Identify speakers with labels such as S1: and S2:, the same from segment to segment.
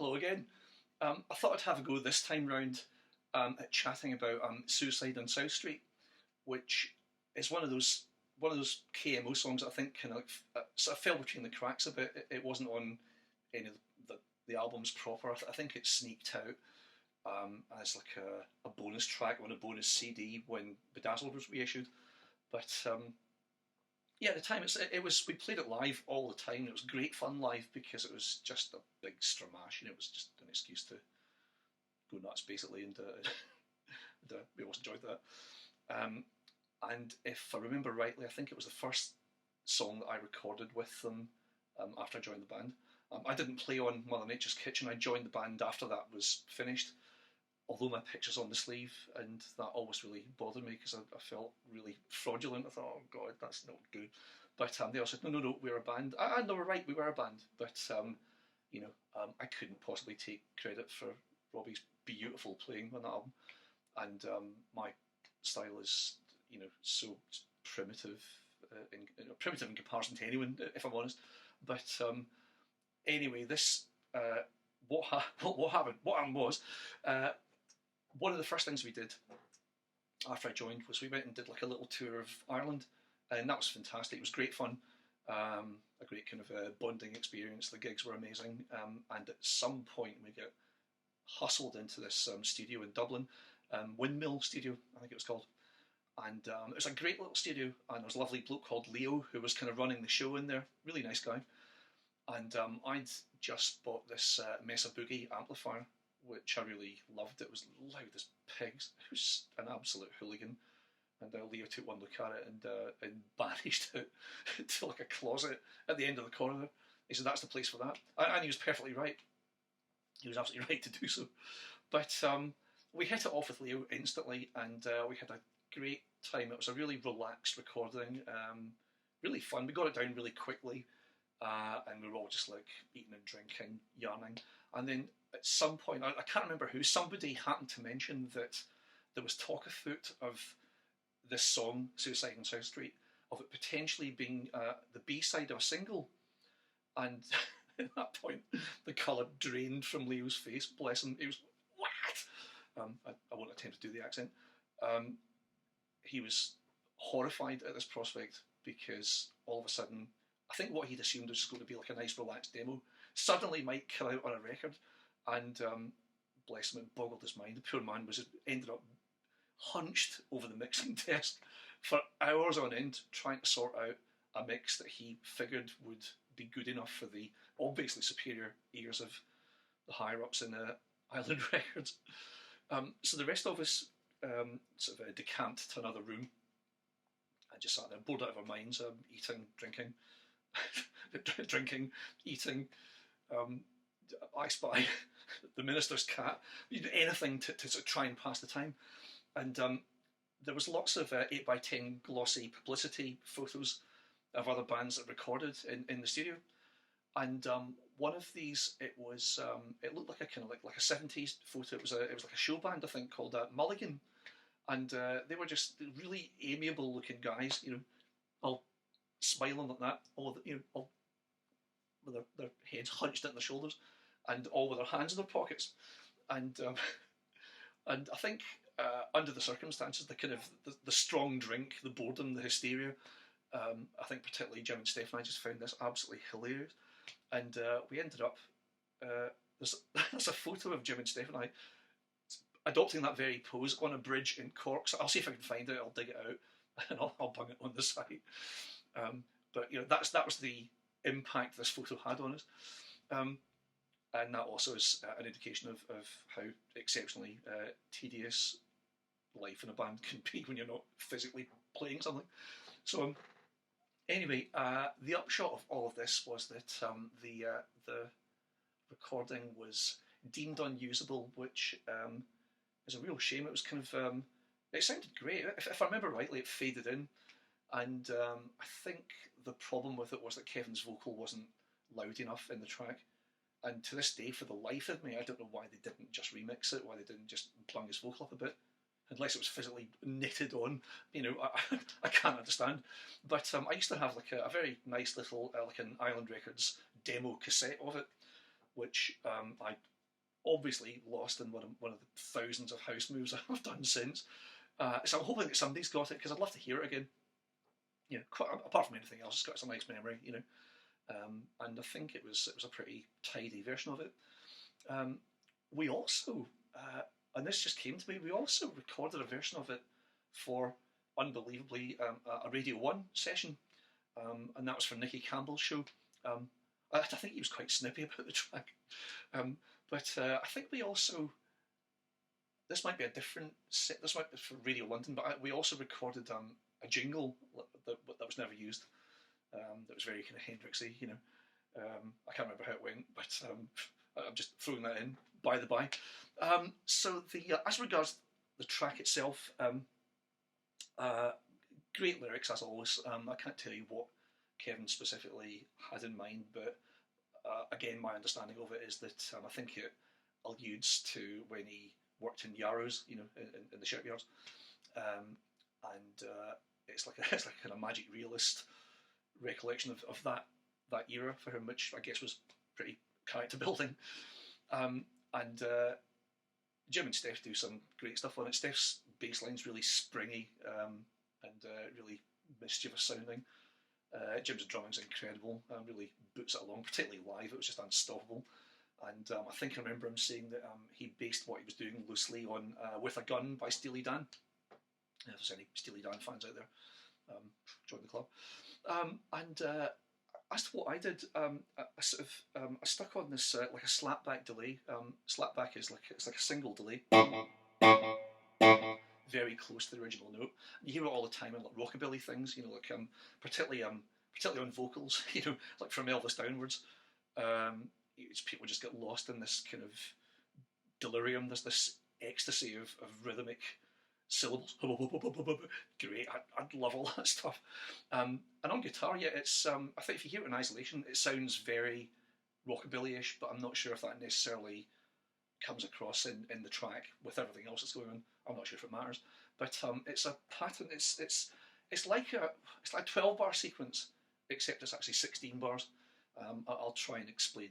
S1: Hello again. I thought I'd have a go this time round at chatting about Suicide on South Street, which is one of those KMO songs that I think kind of sort of fell between the cracks a bit. It wasn't on any of the albums proper. I think it sneaked out as like a bonus track on a bonus CD when Bedazzled was reissued. But yeah, at the time it was we played it live all the time. It was great fun live because it was just a big stramash, and it was just an excuse to go nuts basically, and we always enjoyed that. Um, and if I remember rightly, I think it was the first song that I recorded with them after I joined the band. I didn't play on Mother Nature's Kitchen. I joined the band after that was finished, although my picture's on the sleeve, and that always really bothered me because I felt really fraudulent. I thought, oh God, that's not good. But they all said, no, we're a band. I know, we're right, we were a band. But, I couldn't possibly take credit for Robbie's beautiful playing on that album. And my style is, so primitive, primitive in comparison to anyone, if I'm honest. But anyway, this, what happened was, one of the first things we did after I joined was we went and did like a little tour of Ireland, and that was fantastic. It was great fun, a great kind of bonding experience. The gigs were amazing, and at some point we get hustled into this studio in Dublin, Windmill Studio, I think it was called, and it was a great little studio, and there was a lovely bloke called Leo who was kind of running the show in there, really nice guy, and I'd just bought this Mesa Boogie amplifier, which I really loved. It was loud as pigs. It was an absolute hooligan. And Leo took one look at it and banished it to like a closet at the end of the corridor. He said, "That's the place for that." And he was perfectly right. He was absolutely right to do so. But we hit it off with Leo instantly, and we had a great time. It was a really relaxed recording, really fun. We got it down really quickly, and we were all just like eating and drinking, yarning. And then at some point, I can't remember who, somebody happened to mention that there was talk afoot of this song, Suicide on South Street, of it potentially being the B-side of a single. And at that point, the colour drained from Leo's face, bless him. He was, what? I won't attempt to do the accent. He was horrified at this prospect because all of a sudden, I think what he'd assumed was just going to be like a nice relaxed demo, suddenly might come out on a record, and bless him, it boggled his mind. The poor man ended up hunched over the mixing desk for hours on end trying to sort out a mix that he figured would be good enough for the obviously superior ears of the higher ups in Island Records. So the rest of us sort of decamped to another room and just sat there bored out of our minds, eating, drinking, eating. I Spy, The Minister's Cat, anything to sort of try and pass the time. And there was lots of 8x10 glossy publicity photos of other bands that recorded in the studio. And one of these, it looked like a kind of like a 70s photo. It was like a show band, I think, called Mulligan. And they were just really amiable looking guys, all smiling like that, all with their heads hunched at their shoulders, and all with their hands in their pockets. And I think under the circumstances, the kind of the strong drink, the boredom, the hysteria, I think particularly Jim and Steph and I just found this absolutely hilarious. And we ended up, there's a photo of Jim and Steph and I adopting that very pose on a bridge in Cork. So I'll see if I can find it, I'll dig it out, and I'll bung it on the site. But that was the impact this photo had on us. And that also is an indication of how exceptionally tedious life in a band can be when you're not physically playing something. So anyway, the upshot of all of this was that the recording was deemed unusable, which is a real shame. It was kind of it sounded great. If I remember rightly, it faded in, and I think the problem with it was that Kevin's vocal wasn't loud enough in the track. And to this day, for the life of me, I don't know why they didn't just remix it, why they didn't just plung his vocal up a bit, unless it was physically knitted on. I can't understand. But I used to have like a very nice little like an Island Records demo cassette of it, which I obviously lost in one of the thousands of house moves I've done since. So I'm hoping that somebody's got it, because I'd love to hear it again. Apart from anything else, it's got some nice memory. And I think it was a pretty tidy version of it. We also, and this just came to me, we also recorded a version of it for, unbelievably, a Radio 1 session, and that was for Nicky Campbell's show. I think he was quite snippy about the track, but I think we also, this might be a different set, this might be for Radio London, but we also recorded a jingle that was never used, that was very kind of Hendrixy, I can't remember how it went, but I'm just throwing that in by the by. So as regards the track itself, great lyrics as always. I can't tell you what Kevin specifically had in mind, but again, my understanding of it is that I think it alludes to when he worked in Yarrows, in the shipyards, and it's like a kind of magic realist recollection of that era for him, which I guess was pretty character building. And Jim and Steph do some great stuff on it. Steph's bass line's really springy and really mischievous sounding. Jim's drumming's incredible, really boots it along, particularly live. It was just unstoppable. And I think I remember him saying that he based what he was doing loosely on With a Gun by Steely Dan. If there's any Steely Dan fans out there, join the club. And as to what I did, I stuck on this like a slapback delay. Slapback is it's like a single delay, very close to the original note. You hear it all the time in like rockabilly things, particularly on vocals, like from Elvis downwards. People just get lost in this kind of delirium, this ecstasy of rhythmic syllables. Great, I'd love all that stuff. And on guitar, it's I think if you hear it in isolation, it sounds very rockabilly-ish, but I'm not sure if that necessarily comes across in the track with everything else that's going on. I'm not sure if it matters, but it's a pattern. It's like a 12-bar sequence, except it's actually 16 bars. I'll try and explain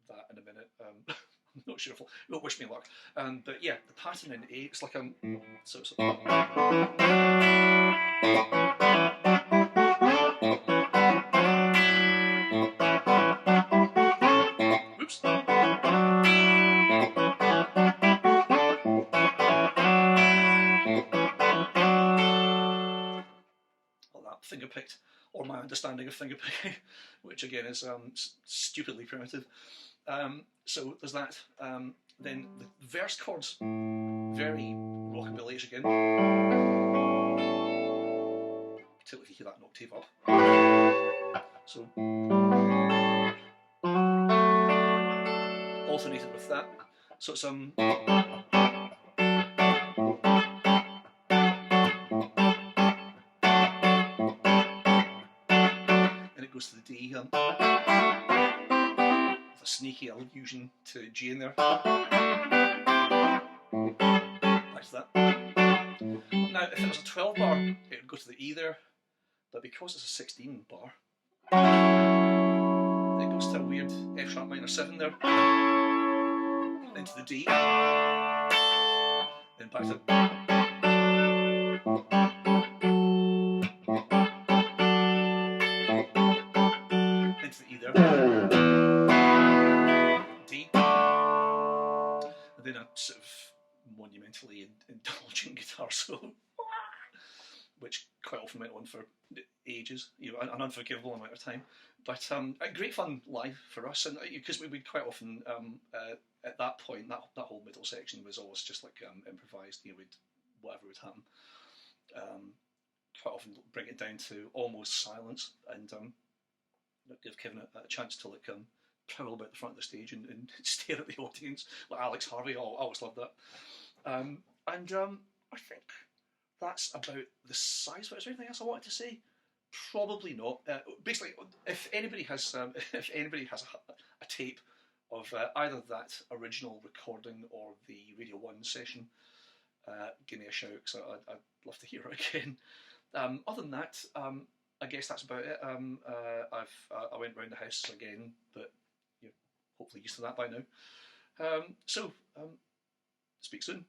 S1: that in a minute. I'm not sure if it'll wish me luck. But yeah, the pattern in A, it's like so oops. Well, that finger picked, or my understanding of finger picking, which again is stupidly primitive. So there's that. Then the verse chords, very rockabilly-ish again, particularly if you hear that an octave up. So alternated with that. So it's then it goes to the D, with a sneaky allusion to G in there. Back to that. Now, if it was a 12 bar, it would go to the E there, but because it's a 16 bar, it goes to a weird F sharp minor 7 there, into the D, then back to into the E there, D, and then a sort of monumentally indulgent guitar solo, which quite often went on for ages, an unforgivable amount of time. But great fun live for us, and because we'd quite often at that point, that whole middle section was always just like improvised. Whatever would happen. Quite often bring it down to almost silence, and give Kevin a chance to prowl about the front of the stage and stare at the audience like Alex Harvey. I always loved that. And I think that's about the size of it. Is there anything else I wanted to say? Probably not. Basically, if anybody has a tape of either that original recording or the Radio 1 session, give me a shout, because I'd love to hear it again. Other than that, I guess that's about it. I went round the house again, but hopefully used to that by now. So speak soon.